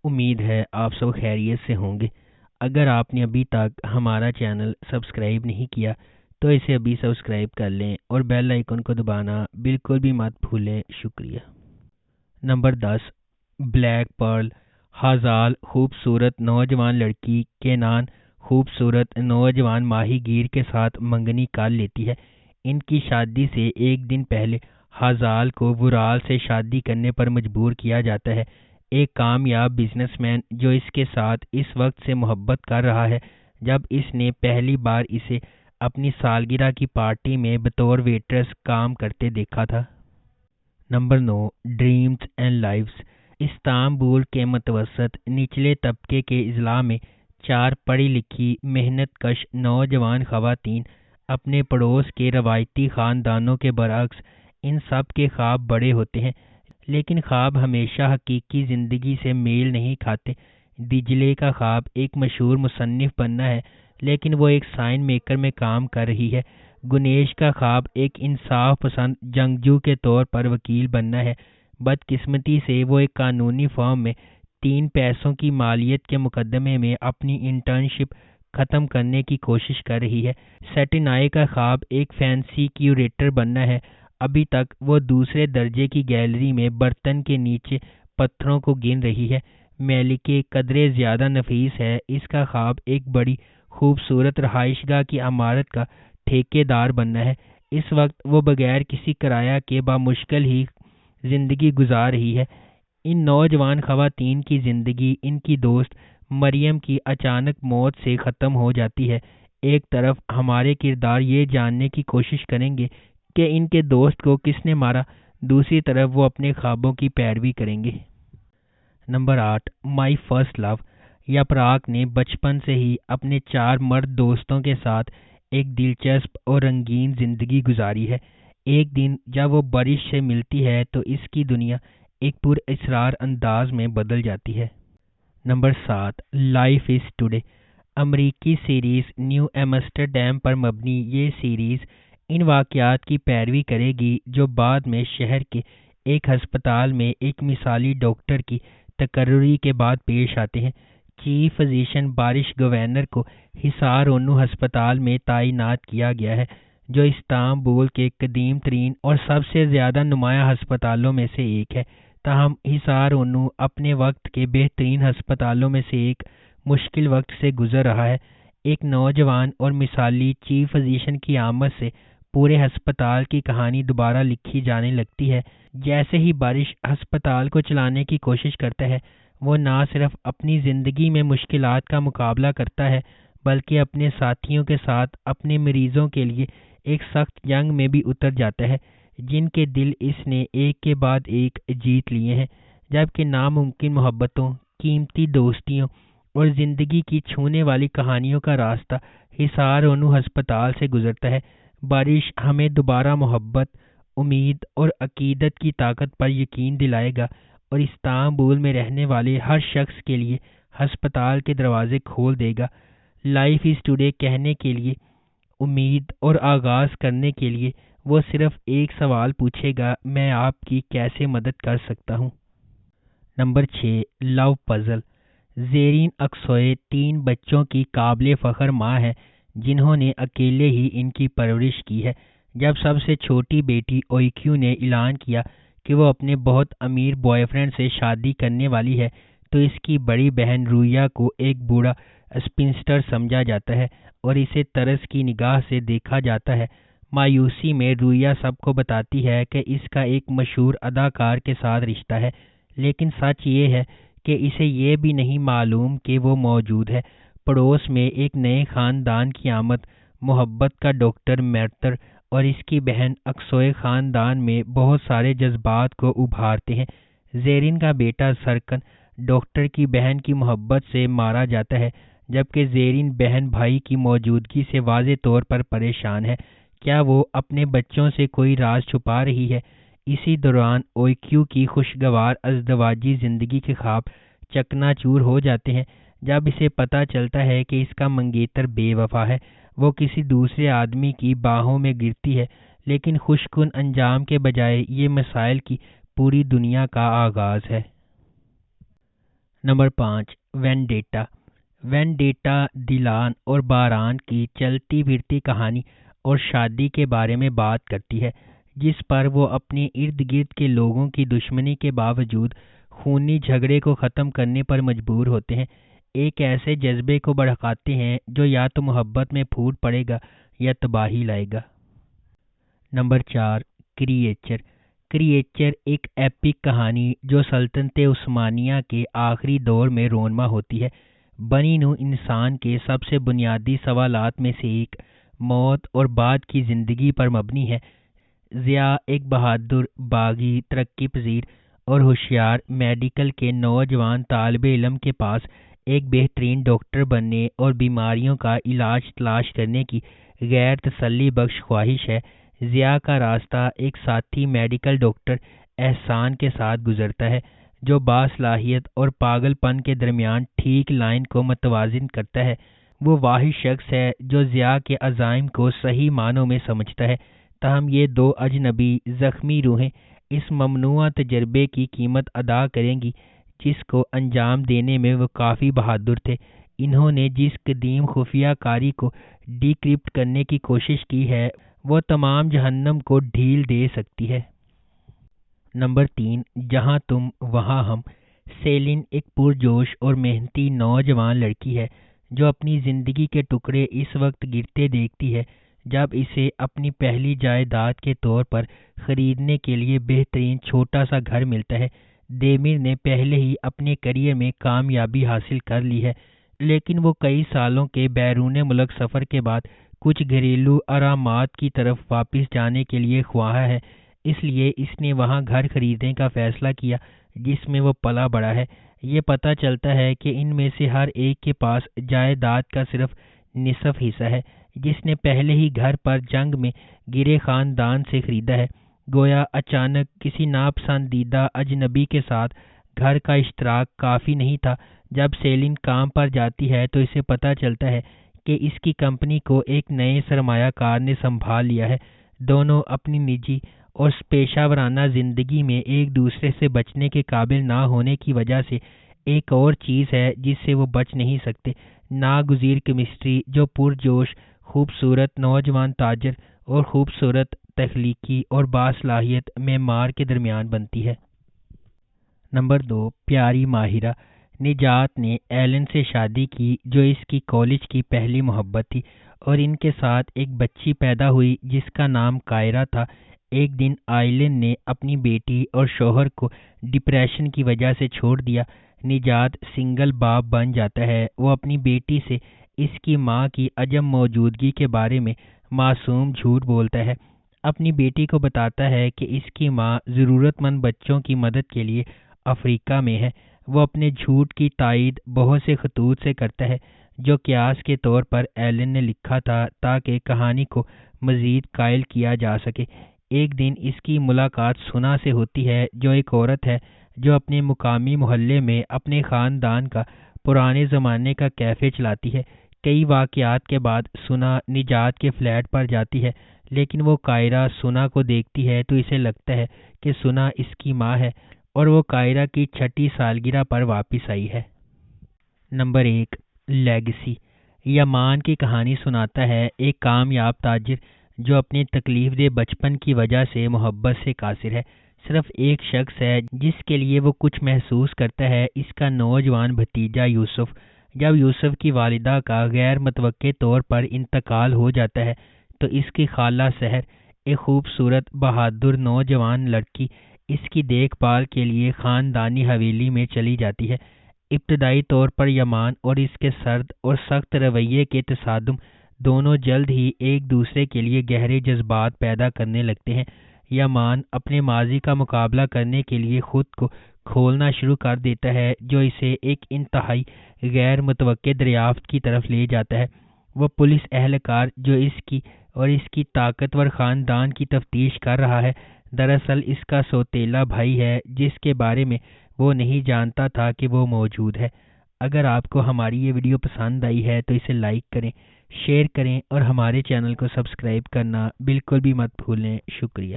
امید ہے آپ سب خیریت سے ہوں گے۔ اگر آپ نے ابھی تک ہمارا چینل سبسکرائب نہیں کیا تو اسے ابھی سبسکرائب کر لیں اور بیل آئیکن کو دبانا بالکل بھی مت بھولیں۔ شکریہ۔ Number 10، black Pearl. ہزال خوبصورت نوجوان لڑکی کینان خوبصورت نوجوان ماہی گیر کے ساتھ منگنی کر لیتی ہے۔ ان کی شادی سے ایک دن پہلے ہزال کو ورال سے شادی کرنے پر مجبور کیا جاتا ہے۔ ایک کامیاب بزنس مین جو اس کے ساتھ اس وقت سے محبت کر رہا ہے جب اس نے پہلی بار اسے اپنی سالگرہ کی پارٹی میں بطور ویٹرس کام کرتے دیکھا تھا۔ Number 9، dreams and lives. Istanbul کے متوسط نچلے طبقے کے اضلاع میں 4 پڑھی لکھی محنت کش نوجوان خواتین اپنے پڑوس کے روایتی خاندانوں کے برعکس ان سب کے خواب بڑے ہوتے ہیں، لیکن خواب ہمیشہ حقیقی زندگی سے میل نہیں کھاتے۔ دجلے کا خواب ایک مشہور مصنف بننا ہے، لیکن وہ ایک سائن میکر میں کام کر رہی ہے۔ گنیش کا خواب ایک انصاف پسند جنگجو کے طور پر وکیل بننا ہے۔ بدقسمتی سے وہ ایک قانونی فرم میں 3 پیسوں کی مالیت کے مقدمے میں اپنی انٹرنشپ ختم کرنے کی کوشش کر رہی ہے۔ سیٹینائی کا خواب ایک فینسی کیوریٹر بننا ہے۔ ابھی تک وہ دوسرے درجے کی گیلری میں برتن کے نیچے پتھروں کو گن رہی ہے۔ میلکے قدرے زیادہ نفیس ہے۔ اس کا خواب ایک بڑی خوبصورت رہائش گاہ کی عمارت کا ٹھیکے دار بننا ہے۔ اس وقت وہ بغیر کسی کرایہ کے بامشکل ہی زندگی گزار رہی ہے۔ ان نوجوان خواتین کی زندگی ان کی دوست مریم کی اچانک موت سے ختم ہو جاتی ہے۔ ایک طرف ہمارے کردار یہ جاننے کی کوشش کریں گے کہ ان کے دوست کو کس نے مارا، دوسری طرف وہ اپنے خوابوں کی پیروی کریں گے۔ نمبر 8، مائی فرسٹ لو۔ یپراک نے بچپن سے ہی اپنے 4 مرد دوستوں کے ساتھ ایک دلچسپ اور رنگین زندگی گزاری ہے۔ ایک دن جب وہ بارش سے ملتی ہے تو اس کی دنیا ایک پر اسرار انداز میں بدل جاتی ہے۔ Number 7، life is today. امریکی سیریز نیو ایمسٹرڈیم پر مبنی یہ سیریز ان واقعات کی پیروی کرے گی جو بعد میں شہر کے ایک ہسپتال میں ایک مثالی ڈاکٹر کی تقرری کے بعد پیش آتے ہیں۔ چیف فزیشین بارش گورنر کو حصار اونو ہسپتال میں تعینات کیا گیا ہے، جو استنبول کے قدیم ترین اور سب سے زیادہ نمایاں ہسپتالوں میں سے ایک ہے۔ تاہم حصار اونو اپنے وقت کے بہترین ہسپتالوں میں سے ایک مشکل وقت سے گزر رہا ہے۔ ایک نوجوان اور مثالی چیف فزیشین کی آمد سے پورے ہسپتال کی کہانی دوبارہ لکھی جانے لگتی ہے۔ جیسے ہی بارش ہسپتال کو چلانے کی کوشش کرتا ہے، وہ نہ صرف اپنی زندگی میں مشکلات کا مقابلہ کرتا ہے بلکہ اپنے ساتھیوں کے ساتھ اپنے مریضوں کے لیے ایک سخت جنگ میں بھی اتر جاتا ہے، جن کے دل اس نے ایک کے بعد ایک جیت لیے ہیں۔ جبکہ ناممکن محبتوں، قیمتی دوستیوں اور زندگی کی چھونے والی کہانیوں کا راستہ حصار اونو ہسپتال سے گزرتا ہے، بارش ہمیں دوبارہ محبت، امید اور عقیدت کی طاقت پر یقین دلائے گا اور استنبول میں رہنے والے ہر شخص کے لیے ہسپتال کے دروازے کھول دے گا۔ لائف از ٹوڈے کہنے کے لیے، امید اور آغاز کرنے کے لیے وہ صرف ایک سوال پوچھے گا، میں آپ کی کیسے مدد کر سکتا ہوں؟ نمبر 6، لو پزل۔ زیرین اکسوئے 3 بچوں کی قابل فخر ماں ہے جنہوں نے اکیلے ہی ان کی پرورش کی ہے۔ جب سب سے چھوٹی بیٹی اوئیکیو نے اعلان کیا کہ وہ اپنے بہت امیر بوائے فرینڈ سے شادی کرنے والی ہے تو اس کی بڑی بہن رویا کو ایک بوڑھا اسپنسٹر سمجھا جاتا ہے اور اسے ترس کی نگاہ سے دیکھا جاتا ہے۔ مایوسی میں رویا سب کو بتاتی ہے کہ اس کا ایک مشہور اداکار کے ساتھ رشتہ ہے، لیکن سچ یہ ہے کہ اسے یہ بھی نہیں معلوم کہ وہ موجود ہے۔ پڑوس میں ایک نئے خاندان کی آمد محبت کا ڈاکٹر میرتر اور اس کی بہن اکسوئے خاندان میں بہت سارے جذبات کو ابھارتے ہیں۔ زیرین کا بیٹا سرکن ڈاکٹر کی بہن کی محبت سے مارا جاتا ہے، جبکہ زیرین بہن بھائی کی موجودگی سے واضح طور پر پریشان ہے۔ کیا وہ اپنے بچوں سے کوئی راز چھپا رہی ہے؟ اسی دوران اوئیکیو کی خوشگوار ازدواجی زندگی کے خواب چکنا چور ہو جاتے ہیں جب اسے پتہ چلتا ہے کہ اس کا منگیتر بے وفا ہے۔ وہ کسی دوسرے آدمی کی باہوں میں گرتی ہے، لیکن خوش کن انجام کے بجائے یہ مسائل کی پوری دنیا کا آغاز ہے۔ Number 5 vendetta. وینڈیٹا دلان اور باران کی چلتی پھرتی کہانی اور شادی کے بارے میں بات کرتی ہے، جس پر وہ اپنے ارد گرد کے لوگوں کی دشمنی کے باوجود خونی جھگڑے کو ختم کرنے پر مجبور ہوتے ہیں، ایک ایسے جذبے کو بھڑکاتے ہیں جو یا تو محبت میں پھوٹ پڑے گا یا تباہی لائے گا۔ Number 4 creature. کریئچر ایک ایپک کہانی جو سلطنت عثمانیہ کے آخری دور میں رونما ہوتی ہے، بنی نوع انسان کے سب سے بنیادی سوالات میں سے ایک، موت اور بعد کی زندگی پر مبنی ہے۔ ضیاء ایک بہادر، باغی، ترقی پذیر اور ہوشیار میڈیکل کے نوجوان طالب علم کے پاس ایک بہترین ڈاکٹر بننے اور بیماریوں کا علاج تلاش کرنے کی غیر تسلی بخش خواہش ہے۔ ضیاء کا راستہ ایک ساتھی میڈیکل ڈاکٹر احسان کے ساتھ گزرتا ہے، جو باصلاحیت اور پاگل پن کے درمیان ٹھیک لائن کو متوازن کرتا ہے۔ وہ واحد شخص ہے جو ضیاء کے عزائم کو صحیح معنوں میں سمجھتا ہے، تاہم یہ دو اجنبی زخمی روحیں اس ممنوعہ تجربے کی قیمت ادا کریں گی جس کو انجام دینے میں وہ کافی بہادر تھے۔ انہوں نے جس قدیم خفیہ کاری کو ڈی کرپٹ کرنے کی کوشش کی ہے وہ تمام جہنم کو ڈھیل دے سکتی ہے۔ نمبر 3 جہاں تم وہاں ہم۔ سیلین ایک پرجوش اور محنتی نوجوان لڑکی ہے جو اپنی زندگی کے ٹکڑے اس وقت گرتے دیکھتی ہے جب اسے اپنی پہلی جائیداد کے طور پر خریدنے کے لیے بہترین چھوٹا سا گھر ملتا ہے۔ دیمیر نے پہلے ہی اپنے کیریئر میں کامیابی حاصل کر لی ہے، لیکن وہ کئی سالوں کے بیرون ملک سفر کے بعد کچھ گھریلو آرامات کی طرف واپس جانے کے لیے خواہاں ہے، اس لیے اس نے وہاں گھر خریدنے کا فیصلہ کیا جس میں وہ پلا بڑا ہے۔ یہ پتہ چلتا ہے کہ ان میں سے ہر ایک کے پاس جائیداد کا صرف نصف حصہ ہے جس نے پہلے ہی گھر پر جنگ میں گرے خاندان سے خریدا ہے۔ گویا اچانک کسی ناپسندیدہ اجنبی کے ساتھ گھر کا اشتراک کافی نہیں تھا۔ جب سیلین کام پر جاتی ہے تو اسے پتہ چلتا ہے کہ اس کی کمپنی کو ایک نئے سرمایہ کار نے سنبھال لیا ہے۔ دونوں اپنی نجی اور پیشہ ورانہ زندگی میں ایک دوسرے سے بچنے کے قابل نہ ہونے کی وجہ سے ایک اور چیز ہے جس سے وہ بچ نہیں سکتے، ناگزیر کیمسٹری جو پرجوش، خوبصورت نوجوان تاجر اور خوبصورت، تخلیقی اور باصلاحیت معمار کے درمیان بنتی ہے۔ نمبر 2 پیاری ماہرہ۔ نجات نے ایلن سے شادی کی جو اس کی کالج کی پہلی محبت تھی، اور ان کے ساتھ ایک بچی پیدا ہوئی جس کا نام کائرہ تھا۔ ایک دن ایلن نے اپنی بیٹی اور شوہر کو ڈپریشن کی وجہ سے چھوڑ دیا۔ نجات سنگل باپ بن جاتا ہے۔ وہ اپنی بیٹی سے اس کی ماں کی عدم موجودگی کے بارے میں معصوم جھوٹ بولتا ہے، اپنی بیٹی کو بتاتا ہے کہ اس کی ماں ضرورت مند بچوں کی مدد کے لیے افریقہ میں ہے۔ وہ اپنے جھوٹ کی تائید بہت سے خطوط سے کرتا ہے جو قیاس کے طور پر ایلن نے لکھا تھا تاکہ کہانی کو مزید قائل کیا جا سکے۔ ایک دن اس کی ملاقات سنا سے ہوتی ہے جو ایک عورت ہے جو اپنے مقامی محلے میں اپنے خاندان کا پرانے زمانے کا کیفے چلاتی ہے۔ کئی واقعات کے بعد سنا نجات کے فلیٹ پر جاتی ہے، لیکن وہ کائرہ سنا کو دیکھتی ہے تو اسے لگتا ہے کہ سنا اس کی ماں ہے اور وہ کائرہ کی 6 سالگرہ پر واپس آئی ہے۔ Number 1 legacy. یمان کی کہانی سناتا ہے ایک کامیاب تاجر جو اپنے تکلیف دہ بچپن کی وجہ سے محبت سے قاصر ہے۔ صرف ایک شخص ہے جس کے لیے وہ کچھ محسوس کرتا ہے، اس کا نوجوان بھتیجا یوسف۔ جب یوسف کی والدہ کا غیر متوقع طور پر انتقال ہو جاتا ہے تو اس کی خالہ سحر، ایک خوبصورت بہادر نوجوان لڑکی، اس کی دیکھ بھال کے لیے خاندانی حویلی میں چلی جاتی ہے۔ ابتدائی طور پر یمان اور اس کے سرد اور سخت رویے کے تصادم دونوں جلد ہی ایک دوسرے کے لیے گہرے جذبات پیدا کرنے لگتے ہیں۔ یمان اپنے ماضی کا مقابلہ کرنے کے لیے خود کو کھولنا شروع کر دیتا ہے جو اسے ایک انتہائی غیر متوقع دریافت کی طرف لے جاتا ہے۔ وہ پولیس اہلکار جو اس کی اور اس کی طاقتور خاندان کی تفتیش کر رہا ہے، دراصل اس کا سوتیلا بھائی ہے جس کے بارے میں وہ نہیں جانتا تھا کہ وہ موجود ہے۔ اگر آپ کو ہماری یہ ویڈیو پسند آئی ہے تو اسے لائک کریں، شیئر کریں اور ہمارے چینل کو سبسکرائب کرنا بالکل بھی مت بھولیں۔ شکریہ۔